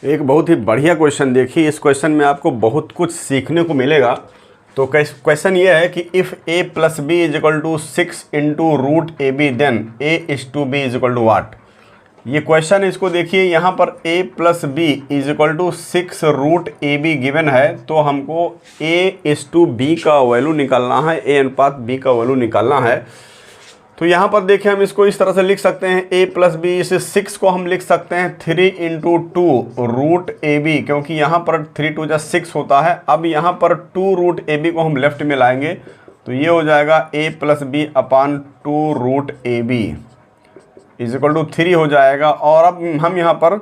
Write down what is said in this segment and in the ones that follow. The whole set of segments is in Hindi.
एक बहुत ही बढ़िया क्वेश्चन देखिए। इस क्वेश्चन में आपको बहुत कुछ सीखने को मिलेगा। तो क्वेश्चन ये है कि if a plus b is equal to 6 into root A b then a is to b is equal to what. ये क्वेश्चन इसको देखिए, यहाँ पर a plus b is equal to 6 root A b given है, तो हमको a इज टू बी का वैल्यू निकालना है, a अनुपात b का वैल्यू निकालना है। तो यहाँ पर देखिए हम इसको इस तरह से लिख सकते हैं, a प्लस बी, इसे 6 को हम लिख सकते हैं 3 इंटू टू रूट ए बी, क्योंकि यहाँ पर 3 टू जा 6 होता है। अब यहाँ पर 2 रूट ए बी को हम लेफ्ट में लाएंगे तो ये हो जाएगा a plus B upon 2 root A B is equal to 3 हो जाएगा। और अब हम यहाँ पर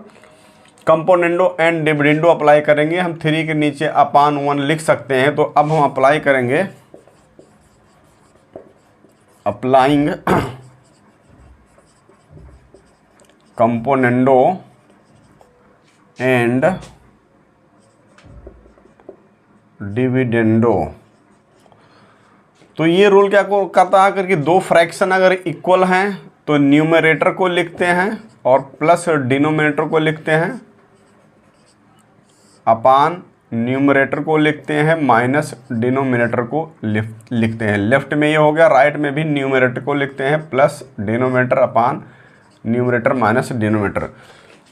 कंपोनेंडो एंड डिविडेंडो अप्लाई करेंगे। हम 3 के नीचे अपान 1 लिख सकते हैं। तो अब हम अप्लाई करेंगे, अप्लाइंग कंपोनेंडो एंड डिविडेंडो। तो ये रूल क्या करता है कि दो फ्रैक्शन अगर इक्वल हैं तो न्यूमरेटर को लिखते हैं और प्लस डिनोमिनेटर को लिखते हैं, अपान न्यूमरेटर को लिखते हैं, माइनस डिनोमिनेटर को लिखते हैं। लेफ्ट में ये हो गया, राइट में भी न्यूमरेटर को लिखते हैं plus denominator upon numerator minus denominator.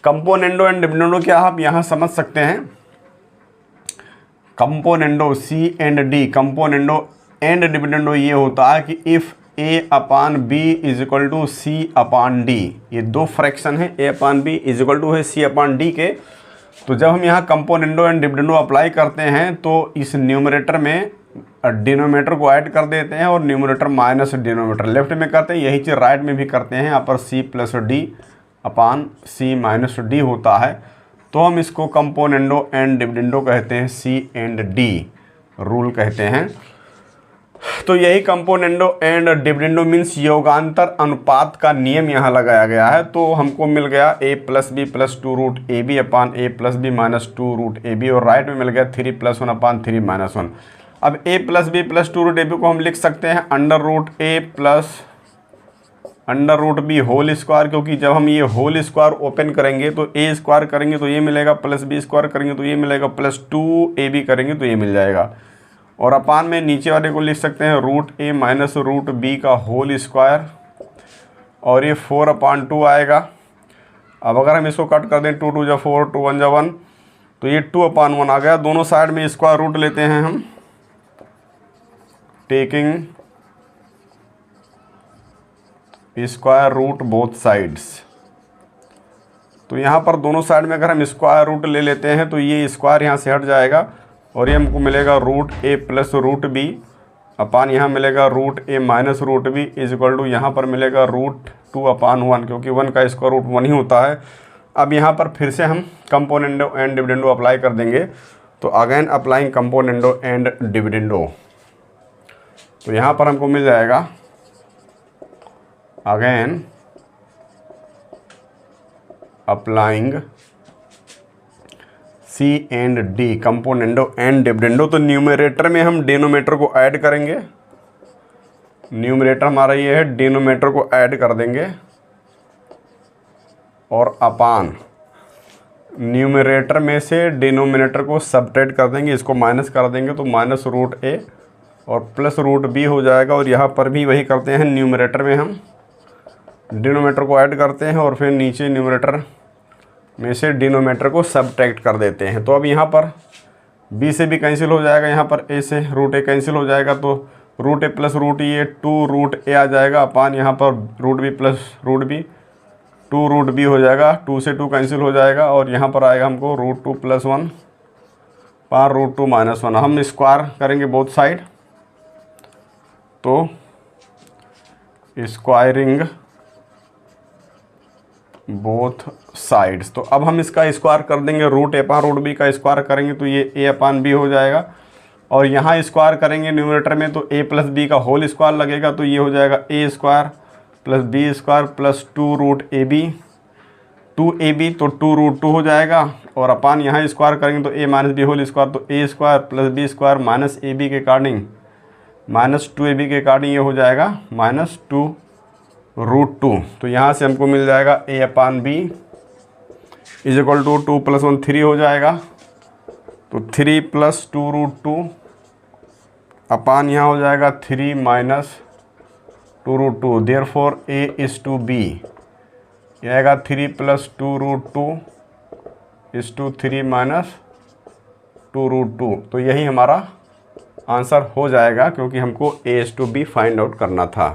Componendo and dividendo क्या आप यहाँ समझ सकते हैं। Componendo C and D, componendo and dividendo ये होता है कि if a upon B is equal to C upon D. ये दो फ्रैक्शन है, a upon B is equal to है c अपान डी के। तो जब हम यहाँ कंपोनेंडो एंड डिविडेंडो अप्लाई करते हैं तो इस न्यूमरेटर में डिनोमिनेटर को ऐड कर देते हैं और न्यूमरेटर माइनस डिनोमिनेटर लेफ्ट में करते हैं। यही चीज़ राइट में भी करते हैं। यहाँ पर c प्लस डी अपान c माइनस डी होता है। तो हम इसको कंपोनेंडो एंड डिविडेंडो कहते हैं, c एंड d रूल कहते हैं। तो यही कंपोनेंडो एंड डिविडेंडो मीन्स योगांतर अनुपात का नियम यहाँ लगाया गया है। तो हमको मिल गया a plus B plus 2 root A B upon a plus B minus 2 root A B, और राइट में मिल गया 3 प्लस 1 अपान 3 माइनस 1। अब a plus B plus 2 root A B को हम लिख सकते हैं under root a plus under root B whole square, क्योंकि जब हम ये होल स्क्वायर ओपन करेंगे तो a स्क्वायर करेंगे तो ये मिलेगा, प्लस b स्क्वायर करेंगे तो ये मिलेगा, प्लस 2ab करेंगे तो ये मिल जाएगा। और अपान में नीचे वाले को लिख सकते हैं root a minus root b का होल स्क्वायर, और ये 4 अपान 2 आएगा। अब अगर हम इसको कट कर दें 2 2 जा 4 2 1 जा 1, तो ये 2 अपान 1 आ गया। दोनों साइड में स्क्वायर रूट लेते हैं हम, taking square root both sides. तो यहाँ पर दोनों साइड में अगर हम स्क्वायर रूट ले लेते हैं तो ये स्क्वायर यहाँ से हट जाएगा और ये हमको मिलेगा root a plus root b अपान यहाँ मिलेगा root a minus root b is equal to यहाँ पर मिलेगा रूट 2 अपान 1, क्योंकि 1 का स्क्वायर रूट 1 ही होता है। अब यहाँ पर फिर से हम कंपोनेंडो एंड डिविडेंडो अप्लाई कर देंगे। तो again applying componendo and dividendo, तो यहाँ पर हमको मिल जाएगा again applying C and D componendo and dividendo. तो न्यूमरेटर में हम डिनोमिनेटर को ऐड करेंगे, न्यूमरेटर हमारा ये है, डिनोमिनेटर को ऐड कर देंगे और अपान न्यूमरेटर में से डिनोमिनेटर को सब्ट्रैक्ट कर देंगे, इसको माइनस कर देंगे तो माइनस रूट a और प्लस रूट b हो जाएगा। और यहाँ पर भी वही करते हैं, न्यूमरेटर में हम डिनोमिनेटर को ऐड करते हैं और फिर नीचे न्यूमरेटर में से डिनोमिनेटर को सब्ट्रैक्ट कर देते हैं। तो अब यहाँ पर b से भी कैंसिल हो जाएगा, यहाँ पर a से रूट a कैंसिल हो जाएगा, तो रूट a प्लस रूट ये 2 रूट a आ जाएगा अपान यहाँ पर root b plus root b 2 root b हो जाएगा, 2 से 2 कैंसिल हो जाएगा और यहाँ पर आएगा हमको रूट 2 प्लस 1 पार रूट 2 माइनस 1। हम स्क्वायर करेंगे बोथ साइड, तो स्क्वायरिंग बोथ साइड्स। तो अब हम इसका स्क्वायर कर देंगे, root a upon root b का स्क्वायर करेंगे तो ये a अपान b हो जाएगा, और यहाँ स्क्वायर करेंगे न्यूमरेटर में तो a प्लस b का होल स्क्वायर लगेगा, तो ये हो जाएगा a square plus b square plus 2 root A B, 2ab तो 2 रूट 2 हो जाएगा, और अपान यहाँ स्क्वायर करेंगे तो a minus B whole square, तो a square plus b square minus A B के अकॉर्डिंग माइनस 2ab के अकॉर्डिंग ये हो जाएगा माइनस 2 रूट 2। तो यहाँ से हमको मिल जाएगा a upon b is equal to 2 + 1 3 हो जाएगा, तो 3 + 2√2 अपान यहाँ हो जाएगा 3 - 2√2। Therefore A is to B, यह आएगा 3 + 2√2 इज़ टू 3 - 2√2। तो यही हमारा आंसर हो जाएगा, क्योंकि हमको A is to B find out करना था।